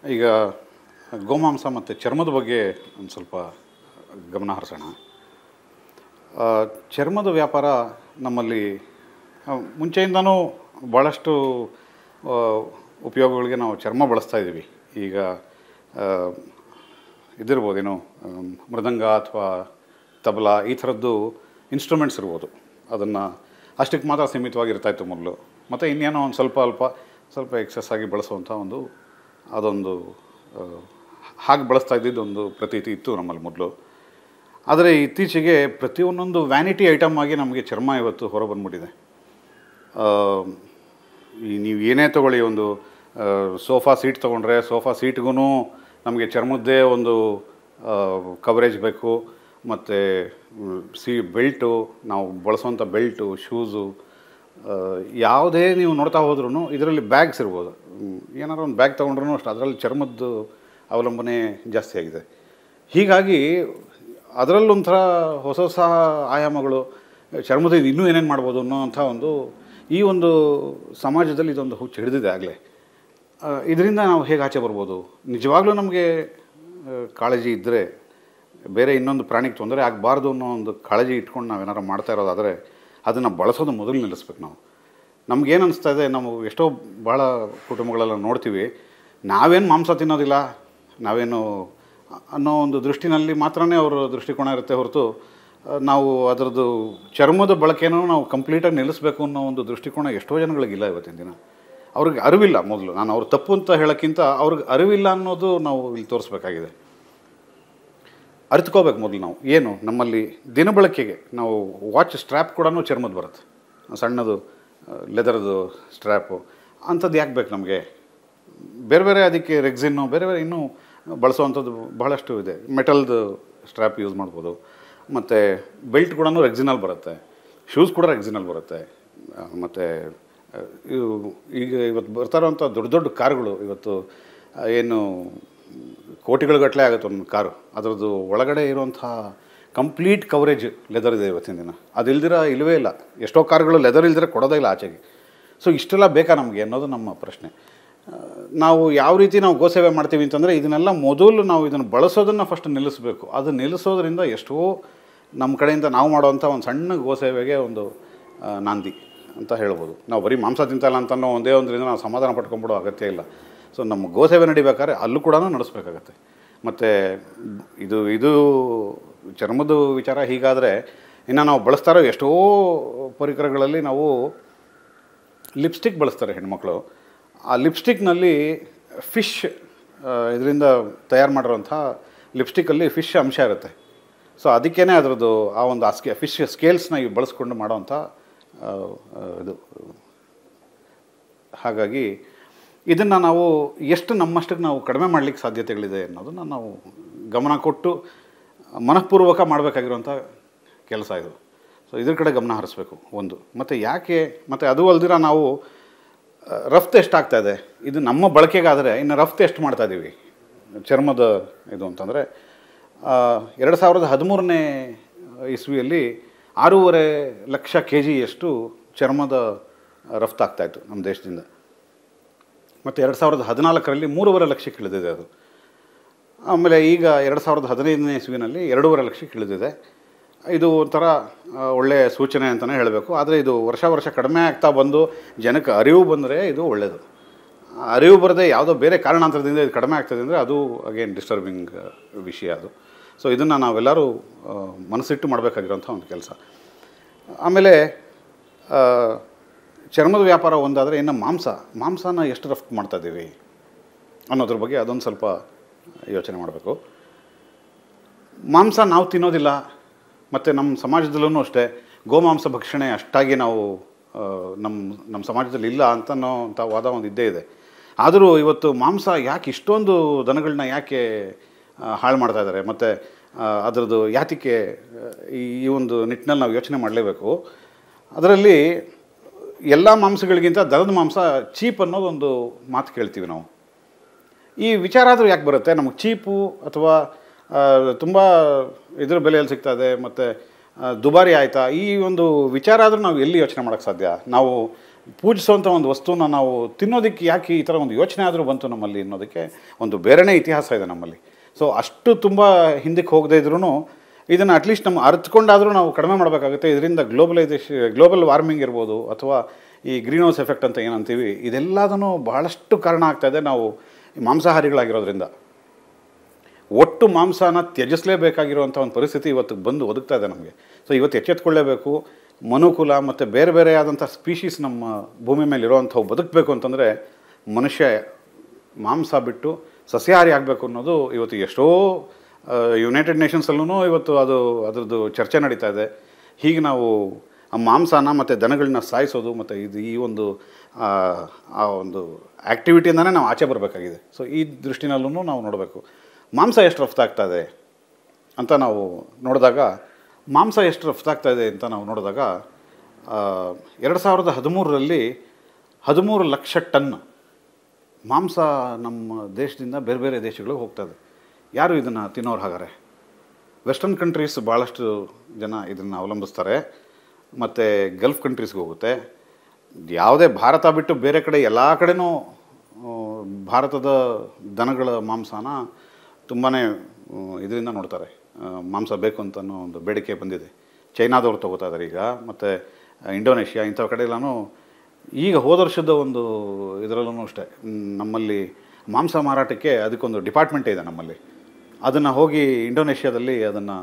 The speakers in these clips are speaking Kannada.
ಈಗ ಗೋಮಾಂಸ ಮತ್ತು ಚರ್ಮದ ಬಗ್ಗೆ ಒಂದು ಸ್ವಲ್ಪ ಗಮನ ಹರಿಸೋಣ. ಚರ್ಮದ ವ್ಯಾಪಾರ ನಮ್ಮಲ್ಲಿ ಮುಂಚೆಯಿಂದನೂ ಭಾಳಷ್ಟು ಉಪಯೋಗಗಳಿಗೆ ನಾವು ಚರ್ಮ ಬಳಸ್ತಾ ಇದ್ದೀವಿ. ಈಗ ಇದಿರ್ಬೋದೇನು, ಮೃದಂಗ ಅಥವಾ ತಬಲಾ ಈ ಥರದ್ದು ಇನ್ಸ್ಟ್ರೂಮೆಂಟ್ಸ್ ಇರ್ಬೋದು. ಅದನ್ನು ಅಷ್ಟಕ್ಕೆ ಮಾತ್ರ ಸೀಮಿತವಾಗಿರ್ತಾಯಿತ್ತು ಮೊದಲು. ಮತ್ತು ಇನ್ನೇನೋ ಒಂದು ಸ್ವಲ್ಪ ಎಕ್ಸಸ್ ಆಗಿ ಬಳಸುವಂಥ ಅದೊಂದು ಹಾಗೆ ಬಳಸ್ತಾ ಇದ್ದಿದ್ದೊಂದು ಪ್ರತೀತಿ ಇತ್ತು ನಮ್ಮಲ್ಲಿ ಮೊದಲು. ಆದರೆ ಇತ್ತೀಚೆಗೆ ಪ್ರತಿಯೊಂದೊಂದು ವ್ಯಾನಿಟಿ ಐಟಮ್ ಆಗಿ ನಮಗೆ ಚರ್ಮ ಇವತ್ತು ಹೊರ ಬಂದ್ಬಿಟ್ಟಿದೆ. ನೀವು ಏನೇ ತೊಗೊಳ್ಳಿ, ಒಂದು ಸೋಫಾ ಸೀಟ್ ತೊಗೊಂಡ್ರೆ ಸೋಫಾ ಸೀಟ್ಗೂ ನಮಗೆ ಚರ್ಮದ್ದೇ ಒಂದು ಕವರೇಜ್ ಬೇಕು. ಮತ್ತು ಬೆಲ್ಟು, ನಾವು ಬಳಸೋವಂಥ ಬೆಲ್ಟು, ಶೂಸು, ಯಾವುದೇ ನೀವು ನೋಡ್ತಾ ಹೋದ್ರೂ ಇದರಲ್ಲಿ ಬ್ಯಾಗ್ಸ್ ಇರ್ಬೋದು. ಏನಾದ್ರು ಒಂದು ಬ್ಯಾಗ್ ತೊಗೊಂಡ್ರೂ ಅಷ್ಟು ಅದರಲ್ಲಿ ಚರ್ಮದ್ದು ಅವಲಂಬನೆ ಜಾಸ್ತಿ ಆಗಿದೆ. ಹೀಗಾಗಿ ಅದರಲ್ಲೊಂಥರ ಹೊಸ ಆಯಾಮಗಳು, ಚರ್ಮದ ಇನ್ನೂ ಏನೇನು ಮಾಡ್ಬೋದು ಅನ್ನೋವಂಥ ಈ ಒಂದು ಸಮಾಜದಲ್ಲಿ ಇದೊಂದು ಹುಚ್ಚು ಹಿಡಿದಿದೆ ಆಗಲೇ. ಇದರಿಂದ ನಾವು ಹೇಗೆ ಆಚೆ ಬರ್ಬೋದು? ನಿಜವಾಗ್ಲೂ ನಮಗೆ ಕಾಳಜಿ ಇದ್ದರೆ, ಬೇರೆ ಇನ್ನೊಂದು ಪ್ರಾಣಿಗೆ ತೊಂದರೆ ಆಗಬಾರ್ದು ಅನ್ನೋ ಒಂದು ಕಾಳಜಿ ಇಟ್ಕೊಂಡು ನಾವೇನಾರು ಮಾಡ್ತಾ ಇರೋದಾದರೆ ಅದನ್ನು ಬಳಸೋದು ಮೊದಲು ನಿಲ್ಲಿಸ್ಬೇಕು. ನಮಗೇನು ಅನಿಸ್ತಾ ಇದೆ, ನಾವು ಎಷ್ಟೋ ಭಾಳ ಕುಟುಂಬಗಳೆಲ್ಲ ನೋಡ್ತೀವಿ, ನಾವೇನು ಮಾಂಸ ತಿನ್ನೋದಿಲ್ಲ, ನಾವೇನು ಅನ್ನೋ ಒಂದು ದೃಷ್ಟಿನಲ್ಲಿ ಮಾತ್ರನೇ ಅವರ ದೃಷ್ಟಿಕೋನ ಇರುತ್ತೆ ಹೊರತು, ನಾವು ಅದರದ್ದು ಚರ್ಮದ ಬಳಕೆನೂ ನಾವು ಕಂಪ್ಲೀಟಾಗಿ ನಿಲ್ಲಿಸಬೇಕು ಅನ್ನೋ ಒಂದು ದೃಷ್ಟಿಕೋನ ಎಷ್ಟೋ ಜನಗಳಿಗಿಲ್ಲ ಇವತ್ತಿನ ದಿನ. ಅವ್ರಿಗೆ ಅರಿವಿಲ್ಲ. ಮೊದಲು ನಾನು ಅವ್ರು ತಪ್ಪು ಅಂತ ಹೇಳೋಕ್ಕಿಂತ ಅವ್ರಿಗೆ ಅರಿವಿಲ್ಲ ಅನ್ನೋದು ನಾವು ಇಲ್ಲಿ ತೋರಿಸ್ಬೇಕಾಗಿದೆ. ಅರಿತುಕೋಬೇಕು ಮೊದಲು ನಾವು. ಏನು ನಮ್ಮಲ್ಲಿ ದಿನಬಳಕೆಗೆ ನಾವು ವಾಚ್ ಸ್ಟ್ರ್ಯಾಪ್ ಕೂಡ ಚರ್ಮದ ಬರುತ್ತೆ, ಸಣ್ಣದು ಲೆದರ್ದು ಸ್ಟ್ರ್ಯಾಪು. ಅಂಥದ್ದು ಯಾಕೆ ಬೇಕು ನಮಗೆ? ಬೇರೆ ಅದಕ್ಕೆ ರೆಕ್ಸಿನ್ನು ಬೇರೆ ಇನ್ನೂ ಬಳಸುವಂಥದ್ದು ಬಹಳಷ್ಟು ಇದೆ. ಮೆಟಲ್ದು ಸ್ಟ್ರ್ಯಾಪ್ ಯೂಸ್ ಮಾಡ್ಬೋದು. ಮತ್ತು ಬೆಲ್ಟ್ ಕೂಡ ರೆಕ್ಸಿನಲ್ಲಿ ಬರುತ್ತೆ, ಶೂಸ್ ಕೂಡ ರೆಕ್ಸಿನಲ್ಲಿ ಬರುತ್ತೆ. ಮತ್ತು ಈಗ ಇವತ್ತು ಬರ್ತಾ ಇರೋವಂಥ ದೊಡ್ಡ ಕಾರುಗಳು, ಇವತ್ತು ಏನು ಕೋಟಿಗಳುಗಟ್ಟಲೆ ಆಗುತ್ತೆ ಒಂದು ಕಾರು, ಅದರದ್ದು ಒಳಗಡೆ ಇರುವಂಥ ಕಂಪ್ಲೀಟ್ ಕವರೇಜ್ ಲೆದರ್ ಇದೆ ಇವತ್ತಿನ ದಿನ. ಅದಿಲ್ದಿರ ಇಲ್ಲವೇ ಇಲ್ಲ. ಎಷ್ಟೋ ಕಾರುಗಳು ಲೆದರ್ ಇಲ್ದಿರ ಕೊಡೋದೇ ಇಲ್ಲ ಆಚೆಗೆ. ಸೊ ಇಷ್ಟೆಲ್ಲ ಬೇಕಾ ನಮಗೆ ಅನ್ನೋದು ನಮ್ಮ ಪ್ರಶ್ನೆ. ನಾವು ಯಾವ ರೀತಿ ನಾವು ಗೋಸೇವೆ ಮಾಡ್ತೀವಿ ಅಂತಂದರೆ, ಇದನ್ನೆಲ್ಲ ಮೊದಲು ನಾವು ಇದನ್ನು ಬಳಸೋದನ್ನು ಫಸ್ಟ್ ನಿಲ್ಲಿಸಬೇಕು. ಅದು ನಿಲ್ಲಿಸೋದ್ರಿಂದ ಎಷ್ಟೋ ನಮ್ಮ ಕಡೆಯಿಂದ ನಾವು ಮಾಡೋವಂಥ ಒಂದು ಸಣ್ಣ ಗೋಸೇವೆಗೆ ಒಂದು ನಾಂದಿ ಅಂತ ಹೇಳ್ಬೋದು. ನಾವು ಬರೀ ಮಾಂಸ ತಿಂತಲ್ಲ ಅಂತನೋ ಒಂದೇ ಒಂದರಿಂದ ನಾವು ಸಮಾಧಾನ ಪಟ್ಕೊಂಡ್ಬಿಡೋ ಅಗತ್ಯ ಇಲ್ಲ. ಸೊ ನಮ್ಮ ಗೋಸೇವೆ ನಡಿಬೇಕಾದ್ರೆ ಅಲ್ಲೂ ಕೂಡ ನಡೆಸಬೇಕಾಗತ್ತೆ. ಮತ್ತು ಇದು ಚರ್ಮದ ವಿಚಾರ ಹೀಗಾದರೆ, ಇನ್ನು ನಾವು ಬಳಸ್ತಾರೋ ಎಷ್ಟೋ ಪರಿಕರಗಳಲ್ಲಿ ನಾವು ಲಿಪ್ಸ್ಟಿಕ್ ಬಳಸ್ತಾರೆ ಹೆಣ್ಮಕ್ಳು. ಆ ಲಿಪ್ಸ್ಟಿಕ್ನಲ್ಲಿ ಫಿಶ್, ಇದರಿಂದ ತಯಾರು ಮಾಡಿರೋಂಥ ಲಿಪ್ಸ್ಟಿಕ್ಕಲ್ಲಿ ಫಿಶ್ ಅಂಶ ಇರುತ್ತೆ. ಸೊ ಅದಕ್ಕೇ ಅದರದ್ದು ಆ ಒಂದು ಫಿಶ್ ಸ್ಕೇಲ್ಸ್ನ ಇವು ಬಳಸ್ಕೊಂಡು ಮಾಡೋವಂಥ ಇದು. ಹಾಗಾಗಿ ಇದನ್ನು ನಾವು ಎಷ್ಟು ನಮ್ಮಷ್ಟಕ್ಕೆ ನಾವು ಕಡಿಮೆ ಮಾಡಲಿಕ್ಕೆ ಸಾಧ್ಯತೆಗಳಿದೆ ಅನ್ನೋದನ್ನು ನಾವು ಗಮನ ಕೊಟ್ಟು ಮನಃಪೂರ್ವಕ ಮಾಡಬೇಕಾಗಿರುವಂಥ ಕೆಲಸ ಇದು. ಸೊ ಇದ್ರ ಕಡೆ ಗಮನ ಹರಿಸ್ಬೇಕು ಒಂದು. ಮತ್ತು ಯಾಕೆ, ಮತ್ತು ಅದು ಅಲ್ದಿರ ನಾವು ರಫ್ತು ಎಷ್ಟಾಗ್ತಾಯಿದೆ, ಇದು ನಮ್ಮ ಬಳಕೆಗಾದರೆ ಇನ್ನು ರಫ್ತು ಎಷ್ಟು ಮಾಡ್ತಾಯಿದ್ದೀವಿ ಚರ್ಮದ ಇದು ಅಂತಂದರೆ, 2013ನೇ ಇಸ್ವಿಯಲ್ಲಿ 6.5 ಲಕ್ಷ kg ಚರ್ಮದ ರಫ್ತು ಆಗ್ತಾಯಿತ್ತು ನಮ್ಮ ದೇಶದಿಂದ. ಮತ್ತು 2014ರಲ್ಲಿ 3.5 ಲಕ್ಷಕ್ಕೆ ಇಳಿದಿದೆ ಅದು. ಆಮೇಲೆ ಈಗ 2015ನೇ ಇಸ್ವಿನಲ್ಲಿ 2.5 ಲಕ್ಷಕ್ಕೆ ಇಳಿದಿದೆ. ಇದು ಒಂಥರ ಒಳ್ಳೆಯ ಸೂಚನೆ ಅಂತಲೇ ಹೇಳಬೇಕು. ಆದರೆ ಇದು ವರ್ಷ ಕಡಿಮೆ ಆಗ್ತಾ ಬಂದು ಜನಕ್ಕೆ ಅರಿವು ಬಂದರೆ ಇದು ಒಳ್ಳೆಯದು. ಅರಿವು ಬರದೆ ಯಾವುದೋ ಬೇರೆ ಕಾರಣಾಂತರದಿಂದ ಇದು ಕಡಿಮೆ ಆಗ್ತದೆ ಅಂದರೆ ಅದು ಅಗೇನ್ ಡಿಸ್ಟರ್ಬಿಂಗ್ ವಿಷಯ ಅದು. ಸೊ ಇದನ್ನು ನಾವೆಲ್ಲರೂ ಮನಸ್ಸಿಟ್ಟು ಮಾಡಬೇಕಾಗಿರೋಂಥ ಒಂದು ಕೆಲಸ. ಆಮೇಲೆ ಚರ್ಮದ ವ್ಯಾಪಾರ ಒಂದಾದರೆ, ಇನ್ನು ಮಾಂಸನ ಎಷ್ಟು ರಫ್ತು ಮಾಡ್ತಾಯಿದ್ದೀವಿ ಅನ್ನೋದ್ರ ಬಗ್ಗೆ ಅದೊಂದು ಸ್ವಲ್ಪ ಯೋಚನೆ ಮಾಡಬೇಕು. ಮಾಂಸ ನಾವು ತಿನ್ನೋದಿಲ್ಲ, ಮತ್ತು ನಮ್ಮ ಸಮಾಜದಲ್ಲೂ ಅಷ್ಟೇ ಗೋಮಾಂಸ ಭಕ್ಷಣೆ ಅಷ್ಟಾಗಿ ನಾವು ನಮ್ಮ ಸಮಾಜದಲ್ಲಿ ಇಲ್ಲ ಅಂತನೋಂಥ ವಾದ ಒಂದು ಇದ್ದೇ ಇದೆ. ಆದರೂ ಇವತ್ತು ಮಾಂಸ ಯಾಕೆ ಇಷ್ಟೊಂದು ದನಗಳನ್ನ ಯಾಕೆ ಹಾಳು ಮಾಡ್ತಾಯಿದ್ದಾರೆ, ಮತ್ತು ಅದರದ್ದು ಯಾತಕ್ಕೆ ಈ ಒಂದು ನಿಟ್ಟಿನಲ್ಲಿ ನಾವು ಯೋಚನೆ ಮಾಡಲೇಬೇಕು. ಅದರಲ್ಲಿ ಎಲ್ಲ ಮಾಂಸಗಳಿಗಿಂತ ದನದ ಮಾಂಸ ಚೀಪ್ ಅನ್ನೋದೊಂದು ಮಾತು ಕೇಳ್ತೀವಿ ನಾವು. ಈ ವಿಚಾರ ಆದರೂ ಯಾಕೆ ಬರುತ್ತೆ? ನಮಗೆ ಚೀಪು ಅಥವಾ ತುಂಬ ಇದ್ರ ಬೆಲೆಯಲ್ಲಿ ಸಿಗ್ತದೆ ಮತ್ತು ದುಬಾರಿ ಆಯಿತಾ, ಈ ಒಂದು ವಿಚಾರ ಆದರೂ ನಾವು ಎಲ್ಲಿ ಯೋಚನೆ ಮಾಡೋಕ್ಕೆ ಸಾಧ್ಯ? ನಾವು ಪೂಜಿಸುವಂಥ ಒಂದು ವಸ್ತುನ ನಾವು ತಿನ್ನೋದಕ್ಕೆ ಯಾಕೆ ಈ ಥರ ಒಂದು ಯೋಚನೆ ಆದರೂ ಬಂತು ನಮ್ಮಲ್ಲಿ ಅನ್ನೋದಕ್ಕೆ ಒಂದು ಬೇರೆಯೇ ಇತಿಹಾಸ ಇದೆ ನಮ್ಮಲ್ಲಿ. ಸೊ ಅಷ್ಟು ತುಂಬ ಹಿಂದಕ್ಕೆ ಹೋಗದೇ ಇದ್ರೂ ಇದನ್ನು ಅಟ್ಲೀಸ್ಟ್ ನಮ್ಮ ಅರ್ಥಕೊಂಡಾದರೂ ನಾವು ಕಡಿಮೆ ಮಾಡಬೇಕಾಗುತ್ತೆ. ಇದರಿಂದ ಗ್ಲೋಬಲ್ ವಾರ್ಮಿಂಗ್ ಇರ್ಬೋದು ಅಥವಾ ಈ ಗ್ರೀನ್ ಹೌಸ್ ಎಫೆಕ್ಟ್ ಅಂತ ಏನಂತೀವಿ, ಇದೆಲ್ಲದೂ ಬಹಳಷ್ಟು ಕಾರಣ ಆಗ್ತಾಯಿದೆ ನಾವು ಮಾಂಸಾಹಾರಿಗಳಾಗಿರೋದ್ರಿಂದ. ಒಟ್ಟು ಮಾಂಸನ ತ್ಯಜಿಸಲೇಬೇಕಾಗಿರುವಂಥ ಒಂದು ಪರಿಸ್ಥಿತಿ ಇವತ್ತು ಬಂದು ಒದಗ್ತಾ ಇದೆ ನಮಗೆ. ಸೊ ಇವತ್ತು ಎಚ್ಚೆತ್ಕೊಳ್ಳೇಬೇಕು. ಮನುಕುಲ ಮತ್ತು ಬೇರೆ ಬೇರೆ ಆದಂಥ ಸ್ಪೀಷೀಸ್ ನಮ್ಮ ಭೂಮಿ ಮೇಲೆ ಇರೋವಂಥವು ಬದುಕಬೇಕು ಅಂತಂದರೆ ಮನುಷ್ಯ ಮಾಂಸ ಬಿಟ್ಟು ಸಸ್ಯಾಹಾರಿ ಆಗಬೇಕು ಅನ್ನೋದು ಇವತ್ತು ಎಷ್ಟೋ ಯುನೈಟೆಡ್ ನೇಷನ್ಸಲ್ಲೂ ಇವತ್ತು ಅದರದ್ದು ಚರ್ಚೆ ನಡೀತಾ ಇದೆ. ಹೀಗೆ ನಾವು ಆ ಮಾಂಸನ ಮತ್ತು ದನಗಳನ್ನ ಸಾಯಿಸೋದು ಮತ್ತು ಈ ಒಂದು ಆ ಒಂದು ಆ್ಯಕ್ಟಿವಿಟಿಯಿಂದನೇ ನಾವು ಆಚೆ ಬರಬೇಕಾಗಿದೆ. ಸೊ ಈ ದೃಷ್ಟಿನಲ್ಲೂ ನಾವು ನೋಡಬೇಕು ಮಾಂಸ ಎಷ್ಟು ರಫ್ತಾಗ್ತಾಯಿದೆ ಅಂತ ನಾವು ನೋಡಿದಾಗ 2013ರಲ್ಲಿ 13 ಲಕ್ಷ ಟನ್ ಮಾಂಸ ನಮ್ಮ ದೇಶದಿಂದ ಬೇರೆ ಬೇರೆ ದೇಶಗಳಿಗೆ ಹೋಗ್ತದೆ. ಯಾರು ಇದನ್ನು ತಿನ್ನೋರು ಹಾಗಾರೆ? ವೆಸ್ಟರ್ನ್ ಕಂಟ್ರೀಸ್ ಭಾಳಷ್ಟು ಜನ ಇದನ್ನು ಅವಲಂಬಿಸ್ತಾರೆ ಮತ್ತು ಗಲ್ಫ್ ಕಂಟ್ರೀಸ್ಗೆ ಹೋಗುತ್ತೆ. ಯಾವುದೇ ಭಾರತ ಬಿಟ್ಟು ಬೇರೆ ಕಡೆ ಎಲ್ಲ ಕಡೆನೂ ಭಾರತದ ದನಗಳ ಮಾಂಸನ ತುಂಬಾ ಇದರಿಂದ ನೋಡ್ತಾರೆ. ಮಾಂಸ ಬೇಕು ಅಂತ ಒಂದು ಬೇಡಿಕೆ ಬಂದಿದೆ. ಚೈನಾದವ್ರು ತೊಗೋತಾ ಇದ್ದಾರೆ ಈಗ, ಮತ್ತು ಇಂಡೋನೇಷ್ಯಾ ಇಂಥ ಕಡೆ ಎಲ್ಲನೂ. ಈಗ ಹೋದ ವರ್ಷದ ಒಂದು ಇದರಲ್ಲೂ ಅಷ್ಟೇ ನಮ್ಮಲ್ಲಿ ಮಾಂಸ ಮಾರಾಟಕ್ಕೆ ಅದಕ್ಕೊಂದು ಡಿಪಾರ್ಟ್ಮೆಂಟೇ ಇದೆ ನಮ್ಮಲ್ಲಿ. ಅದನ್ನು ಹೋಗಿ ಇಂಡೋನೇಷ್ಯಾದಲ್ಲಿ ಅದನ್ನು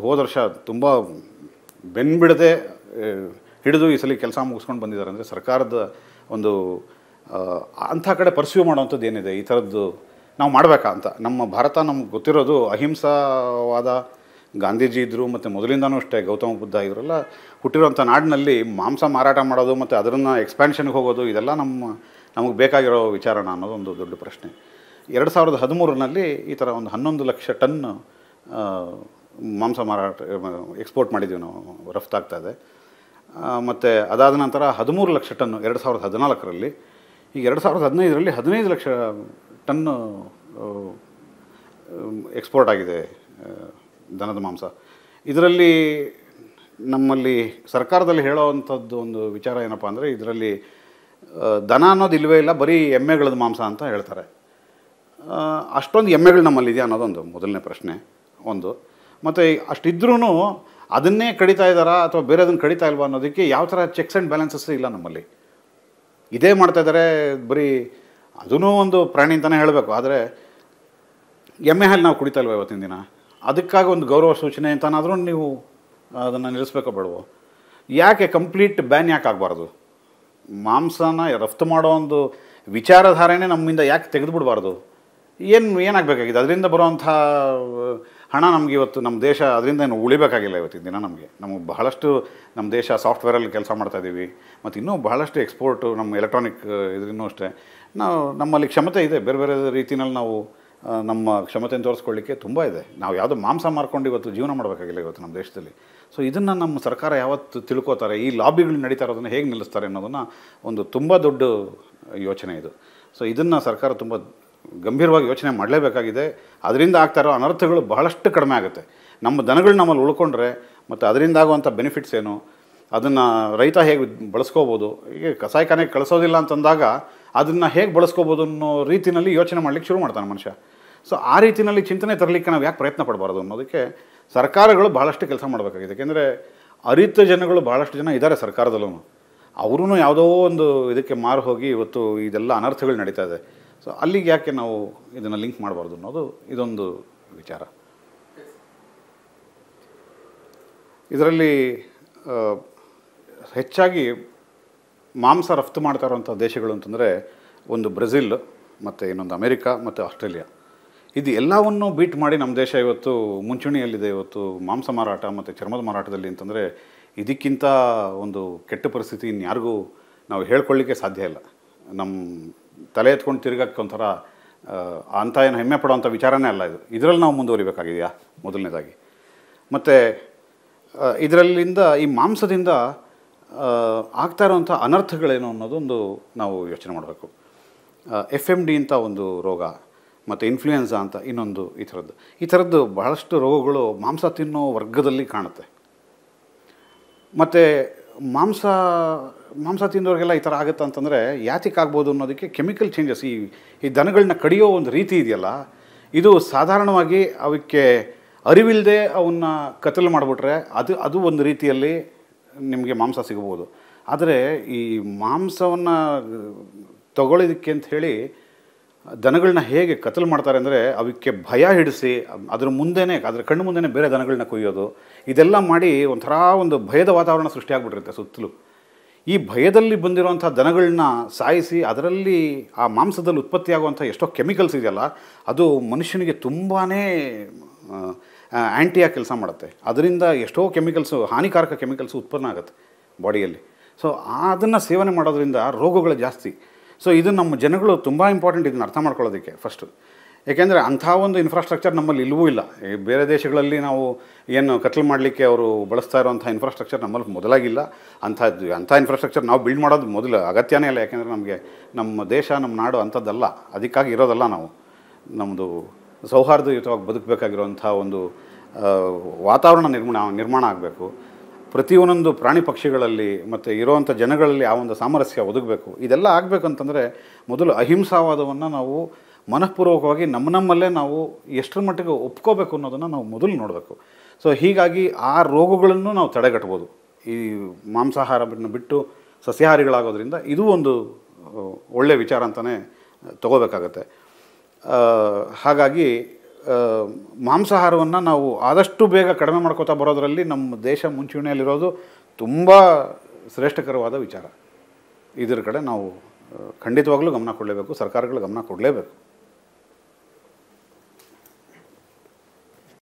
ಹೋದ ವರ್ಷ ತುಂಬ ಬೆನ್ಬಿಡದೆ ಹಿಡಿದು ಈ ಸಲ ಕೆಲಸ ಮುಗಿಸ್ಕೊಂಡು ಬಂದಿದ್ದಾರೆ. ಅಂದರೆ ಸರ್ಕಾರದ ಒಂದು ಅಂಥ ಕಡೆ ಪರ್ಸ್ಯೂ ಮಾಡೋವಂಥದ್ದು ಏನಿದೆ, ಈ ಥರದ್ದು ನಾವು ಮಾಡಬೇಕಾ ಅಂತ. ನಮ್ಮ ಭಾರತ ನಮ್ಗೆ ಗೊತ್ತಿರೋದು ಅಹಿಂಸಾವಾದ. ಗಾಂಧೀಜಿ ಇದ್ದರು ಮತ್ತು ಮೊದಲಿಂದನೂ ಅಷ್ಟೇ ಗೌತಮ ಬುದ್ಧ ಇವರೆಲ್ಲ ಹುಟ್ಟಿರೋಂಥ ನಾಡಿನಲ್ಲಿ ಮಾಂಸ ಮಾರಾಟ ಮಾಡೋದು ಮತ್ತು ಅದನ್ನು ಎಕ್ಸ್ಪ್ಯಾನ್ಷನ್ಗೆ ಹೋಗೋದು ಇದೆಲ್ಲ ನಮಗೆ ಬೇಕಾಗಿರೋ ವಿಚಾರನ ಅನ್ನೋದು ಒಂದು ದೊಡ್ಡ ಪ್ರಶ್ನೆ. 2013ರಲ್ಲಿ ಈ ಥರ ಒಂದು 11 ಲಕ್ಷ ಟನ್ ಮಾಂಸ ಮಾರಾಟ ಎಕ್ಸ್ಪೋರ್ಟ್ ಮಾಡಿದ್ದೀವಿ ನಾವು, ರಫ್ತಾಗ್ತಾಯಿದೆ. ಮತ್ತು ಅದಾದ ನಂತರ 13 ಲಕ್ಷ ಟನ್ 2014ರಲ್ಲಿ. ಈಗ 2015ರಲ್ಲಿ 15 ಲಕ್ಷ ಟನ್ನು ಎಕ್ಸ್ಪೋರ್ಟ್ ಆಗಿದೆ ದನದ ಮಾಂಸ. ಇದರಲ್ಲಿ ನಮ್ಮಲ್ಲಿ ಸರ್ಕಾರದಲ್ಲಿ ಹೇಳೋವಂಥದ್ದು ಒಂದು ವಿಚಾರ ಏನಪ್ಪ ಅಂದರೆ, ಇದರಲ್ಲಿ ದನ ಅನ್ನೋದು ಇಲ್ಲವೇ ಇಲ್ಲ, ಬರೀ ಎಮ್ಮೆಗಳದ ಮಾಂಸ ಅಂತ ಹೇಳ್ತಾರೆ. ಅಷ್ಟೊಂದು ಎಮ್ಮೆಗಳು ನಮ್ಮಲ್ಲಿದೆಯಾ ಅನ್ನೋದೊಂದು ಮೊದಲನೇ ಪ್ರಶ್ನೆ ಒಂದು. ಮತ್ತು ಅಷ್ಟಿದ್ರೂ ಅದನ್ನೇ ಕಡಿತಾ ಇದ್ದಾರಾ ಅಥವಾ ಬೇರೆ ಅದನ್ನು ಕಡಿತಾ ಇಲ್ವಾ ಅನ್ನೋದಕ್ಕೆ ಯಾವ ಥರ ಚೆಕ್ಸ್ ಆ್ಯಂಡ್ ಬ್ಯಾಲೆನ್ಸಸ್ ಇಲ್ಲ ನಮ್ಮಲ್ಲಿ. ಇದೇ ಮಾಡ್ತಾಯಿದ್ದಾರೆ, ಬರೀ ಅದೂ ಒಂದು ಪ್ರಾಣಿ ಅಂತಲೇ ಹೇಳಬೇಕು. ಆದರೆ ಎಮ್ಮೆ ಹಾಲು ನಾವು ಕುಡಿತಾ ಇಲ್ವ ಇವತ್ತಿನ ದಿನ? ಅದಕ್ಕಾಗಿ ಒಂದು ಗೌರವ ಸೂಚನೆ ಅಂತನಾದರೂ ನೀವು ಅದನ್ನು ನಿಲ್ಲಿಸ್ಬೇಕೋ ಬೇಡವೋ? ಯಾಕೆ ಕಂಪ್ಲೀಟ್ ಬ್ಯಾನ್ ಯಾಕೆ ಆಗಬಾರ್ದು? ಮಾಂಸನ ರಫ್ತು ಮಾಡೋ ಒಂದು ವಿಚಾರಧಾರೆನೇ ನಮ್ಮಿಂದ ಯಾಕೆ ತೆಗೆದುಬಿಡಬಾರ್ದು? ಏನಾಗಬೇಕಾಗಿದೆ? ಅದರಿಂದ ಬರುವಂಥ ಹಣ ನಮಗೆ ಇವತ್ತು ನಮ್ಮ ದೇಶ ಅದರಿಂದ ಏನು ಉಳಿಬೇಕಾಗಿಲ್ಲ ಇವತ್ತಿನ ದಿನ. ನಮಗೆ ಬಹಳಷ್ಟು ನಮ್ಮ ದೇಶ ಸಾಫ್ಟ್ವೇರಲ್ಲಿ ಕೆಲಸ ಮಾಡ್ತಾಯಿದ್ದೀವಿ ಮತ್ತು ಇನ್ನೂ ಬಹಳಷ್ಟು ಎಕ್ಸ್ಪೋರ್ಟು ನಮ್ಮ ಎಲೆಕ್ಟ್ರಾನಿಕ್ ಇದನ್ನೂ ಅಷ್ಟೇ. ನಮ್ಮಲ್ಲಿ ಕ್ಷಮತೆ ಇದೆ, ಬೇರೆ ಬೇರೆ ರೀತಿಯಲ್ಲಿ ನಾವು ನಮ್ಮ ಕ್ಷಮತೆಯನ್ನು ತೋರಿಸ್ಕೊಳ್ಳಿಕ್ಕೆ ತುಂಬ ಇದೆ. ನಾವು ಯಾವುದೋ ಮಾಂಸ ಮಾರ್ಕೊಂಡು ಇವತ್ತು ಜೀವನ ಮಾಡಬೇಕಾಗಿಲ್ಲ ಇವತ್ತು ನಮ್ಮ ದೇಶದಲ್ಲಿ. ಸೊ ಇದನ್ನು ನಮ್ಮ ಸರ್ಕಾರ ಯಾವತ್ತು ತಿಳ್ಕೋತಾರೆ, ಈ ಲಾಬಿಗಳು ನಡೀತಾ ಇರೋದನ್ನು ಹೇಗೆ ನಿಲ್ಲಿಸ್ತಾರೆ ಅನ್ನೋದನ್ನು ಒಂದು ತುಂಬ ದೊಡ್ಡ ಯೋಚನೆ ಇದು. ಸೊ ಇದನ್ನು ಸರ್ಕಾರ ತುಂಬ ಗಂಭೀರವಾಗಿ ಯೋಚನೆ ಮಾಡಲೇಬೇಕಾಗಿದೆ. ಅದರಿಂದ ಆಗ್ತಾ ಇರೋ ಅನರ್ಥಗಳು ಬಹಳಷ್ಟು ಕಡಿಮೆ ಆಗುತ್ತೆ. ನಮ್ಮ ದನಗಳು ನಮ್ಮಲ್ಲಿ ಉಳ್ಕೊಂಡ್ರೆ ಮತ್ತು ಅದರಿಂದ ಆಗುವಂಥ ಬೆನಿಫಿಟ್ಸ್ ಏನು, ಅದನ್ನು ರೈತ ಹೇಗೆ ಬಳಸ್ಕೋಬೋದು. ಈಗ ಕಸಾಯಿಖಾನೆಗೆ ಕಳಿಸೋದಿಲ್ಲ ಅಂತಂದಾಗ ಅದನ್ನು ಹೇಗೆ ಬಳಸ್ಕೋಬೋದು ಅನ್ನೋ ರೀತಿಯಲ್ಲಿ ಯೋಚನೆ ಮಾಡಲಿಕ್ಕೆ ಶುರು ಮಾಡ್ತಾನೆ ಮನುಷ್ಯ. ಸೊ ಆ ರೀತಿಯಲ್ಲಿ ಚಿಂತನೆ ತರಲಿಕ್ಕೆ ನಾವು ಯಾಕೆ ಪ್ರಯತ್ನ ಪಡಬಾರ್ದು ಅನ್ನೋದಕ್ಕೆ ಸರ್ಕಾರಗಳು ಬಹಳಷ್ಟು ಕೆಲಸ ಮಾಡಬೇಕಾಗಿದೆ. ಯಾಕೆಂದರೆ ಅರಿತ ಜನಗಳು ಬಹಳಷ್ಟು ಜನ ಇದ್ದಾರೆ ಸರ್ಕಾರದಲ್ಲೂ. ಅವರೂ ಯಾವುದೋ ಒಂದು ಇದಕ್ಕೆ ಮಾರು ಹೋಗಿ ಇವತ್ತು ಇದೆಲ್ಲ ಅನರ್ಥಗಳು ನಡೀತಾ ಇದೆ. ಸೊ ಅಲ್ಲಿಗೆ ಯಾಕೆ ನಾವು ಇದನ್ನು ಲಿಂಕ್ ಮಾಡಬಾರ್ದು ಅನ್ನೋದು ಇದೊಂದು ವಿಚಾರ. ಇದರಲ್ಲಿ ಹೆಚ್ಚಾಗಿ ಮಾಂಸ ರಫ್ತು ಮಾಡ್ತಾ ಇರುವಂಥ ದೇಶಗಳು ಅಂತಂದರೆ ಒಂದು ಬ್ರೆಜಿಲ್ ಮತ್ತು ಇನ್ನೊಂದು ಅಮೇರಿಕಾ ಮತ್ತು ಆಸ್ಟ್ರೇಲಿಯಾ. ಇದು ಎಲ್ಲವನ್ನೂ ಬೀಟ್ ಮಾಡಿ ನಮ್ಮ ದೇಶ ಇವತ್ತು ಮುಂಚೂಣಿಯಲ್ಲಿದೆ. ಇವತ್ತು ಮಾಂಸ ಮಾರಾಟ ಮತ್ತು ಚರ್ಮದ ಮಾರಾಟದಲ್ಲಿ ಅಂತಂದರೆ ಇದಕ್ಕಿಂತ ಒಂದು ಕೆಟ್ಟ ಪರಿಸ್ಥಿತಿ ಇನ್ಯಾರಿಗೂ ನಾವು ಹೇಳ್ಕೊಳ್ಳಿಕ್ಕೆ ಸಾಧ್ಯ ಇಲ್ಲ. ನಮ್ಮ ತಲೆ ಎತ್ಕೊಂಡು ತಿರುಗಕ್ಕೆ ಒಂಥರ ಅಂಥ ಏನು ಹೆಮ್ಮೆ ಪಡುವಂಥ ವಿಚಾರನೇ ಅಲ್ಲ ಇದು. ಇದರಲ್ಲಿ ನಾವು ಮುಂದುವರಿಬೇಕಾಗಿದೆಯಾ ಮೊದಲನೇದಾಗಿ. ಮತ್ತು ಇದರಲ್ಲಿಂದ ಈ ಮಾಂಸದಿಂದ ಆಗ್ತಾ ಇರೋವಂಥ ಅನರ್ಥಗಳೇನು ಅನ್ನೋದೊಂದು ನಾವು ಯೋಚನೆ ಮಾಡಬೇಕು. FMD ಅಂತ ಒಂದು ರೋಗ ಮತ್ತು ಇನ್ಫ್ಲೂಯೆನ್ಸಾ ಅಂತ ಇನ್ನೊಂದು ಈ ಥರದ್ದು ಬಹಳಷ್ಟು ರೋಗಗಳು ಮಾಂಸ ತಿನ್ನೋ ವರ್ಗದಲ್ಲಿ ಕಾಣುತ್ತೆ. ಮತ್ತು ಮಾಂಸ ಮಾಂಸ ತಿಂದವ್ರಿಗೆಲ್ಲ ಈ ಥರ ಆಗುತ್ತೆ ಅಂತಂದರೆ ಯಾತಿಕ್ಕಾಗ್ಬೋದು ಅನ್ನೋದಕ್ಕೆ ಕೆಮಿಕಲ್ ಚೇಂಜಸ್ ಈ ದನಗಳನ್ನ ಕಡಿಯೋ ಒಂದು ರೀತಿ ಇದೆಯಲ್ಲ, ಇದು ಸಾಧಾರಣವಾಗಿ ಅವಕ್ಕೆ ಅರಿವಿಲ್ಲದೆ ಅವನ್ನ ಕತ್ತಲು ಮಾಡಿಬಿಟ್ರೆ ಅದು ಒಂದು ರೀತಿಯಲ್ಲಿ ನಿಮಗೆ ಮಾಂಸ ಸಿಗ್ಬೋದು. ಆದರೆ ಈ ಮಾಂಸವನ್ನು ತಗೊಳ್ಳೋದಕ್ಕೆ ಅಂತ ಹೇಳಿ ದನಗಳನ್ನ ಹೇಗೆ ಕತ್ತಲು ಮಾಡ್ತಾರೆ ಅಂದರೆ ಅವಕ್ಕೆ ಭಯ ಹಿಡಿಸಿ ಅದ್ರ ಕಣ್ಣು ಮುಂದೆನೇ ಬೇರೆ ದನಗಳನ್ನ ಕೊಯ್ಯೋದು, ಇದೆಲ್ಲ ಮಾಡಿ ಒಂಥರ ಒಂದು ಭಯದ ವಾತಾವರಣ ಸೃಷ್ಟಿಯಾಗ್ಬಿಟ್ಟಿರುತ್ತೆ ಸುತ್ತಲೂ. ಈ ಭಯದಲ್ಲಿ ಬಂದಿರುವಂಥ ದನಗಳನ್ನ ಸಾಯಿಸಿ ಅದರಲ್ಲಿ ಆ ಮಾಂಸದಲ್ಲಿ ಉತ್ಪತ್ತಿಯಾಗುವಂಥ ಎಷ್ಟೋ ಕೆಮಿಕಲ್ಸ್ ಇದೆಯಲ್ಲ, ಅದು ಮನುಷ್ಯನಿಗೆ ತುಂಬಾ ಆ್ಯಂಟಿಯಾಗಿ ಕೆಲಸ ಮಾಡುತ್ತೆ. ಅದರಿಂದ ಎಷ್ಟೋ ಹಾನಿಕಾರಕ ಕೆಮಿಕಲ್ಸು ಉತ್ಪನ್ನ ಆಗುತ್ತೆ ಬಾಡಿಯಲ್ಲಿ. ಸೊ ಅದನ್ನು ಸೇವನೆ ಮಾಡೋದ್ರಿಂದ ರೋಗಗಳು ಜಾಸ್ತಿ. ಸೊ ಇದು ನಮ್ಮ ಜನಗಳು ತುಂಬ ಇಂಪಾರ್ಟೆಂಟ್ ಇದನ್ನು ಅರ್ಥ ಮಾಡ್ಕೊಳ್ಳೋದಕ್ಕೆ ಫಸ್ಟು. ಏಕೆಂದರೆ ಅಂಥ ಒಂದು ಇನ್ಫ್ರಾಸ್ಟ್ರಕ್ಚರ್ ನಮ್ಮಲ್ಲಿ ಇಲ್ಲವೂ ಇಲ್ಲ. ಬೇರೆ ದೇಶಗಳಲ್ಲಿ ನಾವು ಏನು ಕತ್ಲು ಮಾಡಲಿಕ್ಕೆ ಅವರು ಬಳಸ್ತಾ ಇರೋವಂಥ ಇನ್ಫ್ರಾಸ್ಟ್ರಕ್ಚರ್ ನಮ್ಮಲ್ಲಿ ಮೊದಲಾಗಿಲ್ಲ. ಅಂಥ ಇನ್ಫ್ರಾಸ್ಟ್ರಕ್ಚರ್ ನಾವು ಬಿಲ್ಡ್ ಮಾಡೋದು ಮೊದಲು ಅಗತ್ಯನೇ ಇಲ್ಲ. ಯಾಕೆಂದರೆ ನಮ್ಮ ದೇಶ ನಮ್ಮ ನಾಡು ಅಂಥದ್ದಲ್ಲ, ಅದಕ್ಕಾಗಿ ಇರೋದಲ್ಲ. ನಮ್ಮದು ಸೌಹಾರ್ದಯುತವಾಗಿ ಬದುಕಬೇಕಾಗಿರುವಂಥ ಒಂದು ವಾತಾವರಣ ನಿರ್ಮಾಣ ಆಗಬೇಕು. ಪ್ರತಿಯೊಂದೊಂದು ಪ್ರಾಣಿ ಪಕ್ಷಿಗಳಲ್ಲಿ ಮತ್ತು ಇರೋವಂಥ ಜನಗಳಲ್ಲಿ ಆ ಒಂದು ಸಾಮರಸ್ಯ ಒದಗಬೇಕು. ಇದೆಲ್ಲ ಆಗಬೇಕಂತಂದರೆ ಮೊದಲು ಅಹಿಂಸಾವಾದವನ್ನು ನಾವು ಮನಃಪೂರ್ವಕವಾಗಿ ನಮ್ಮಲ್ಲೇ ನಾವು ಎಷ್ಟರ ಮಟ್ಟಿಗೆ ಒಪ್ಕೋಬೇಕು ಅನ್ನೋದನ್ನು ನಾವು ಮೊದಲು ನೋಡಬೇಕು. ಸೊ ಹೀಗಾಗಿ ಆ ರೋಗಗಳನ್ನು ನಾವು ತಡೆಗಟ್ಬೋದು ಈ ಮಾಂಸಾಹಾರವನ್ನು ಬಿಟ್ಟು ಸಸ್ಯಾಹಾರಿಗಳಾಗೋದ್ರಿಂದ. ಇದು ಒಂದು ಒಳ್ಳೆಯ ವಿಚಾರ ಅಂತಲೇ ತಗೋಬೇಕಾಗತ್ತೆ. ಹಾಗಾಗಿ ಮಾಂಸಾಹಾರವನ್ನು ನಾವು ಆದಷ್ಟು ಬೇಗ ಕಡಿಮೆ ಮಾಡ್ಕೋತಾ ಬರೋದರಲ್ಲಿ ನಮ್ಮ ದೇಶ ಮುಂಚೂಣಿಯಲ್ಲಿರೋದು ತುಂಬ ಶ್ರೇಷ್ಠಕರವಾದ ವಿಚಾರ. ಇದರ ಕಡೆ ನಾವು ಖಂಡಿತವಾಗ್ಲೂ ಗಮನ ಕೊಡಲೇಬೇಕು, ಸರ್ಕಾರಗಳು ಗಮನ ಕೊಡಲೇಬೇಕು.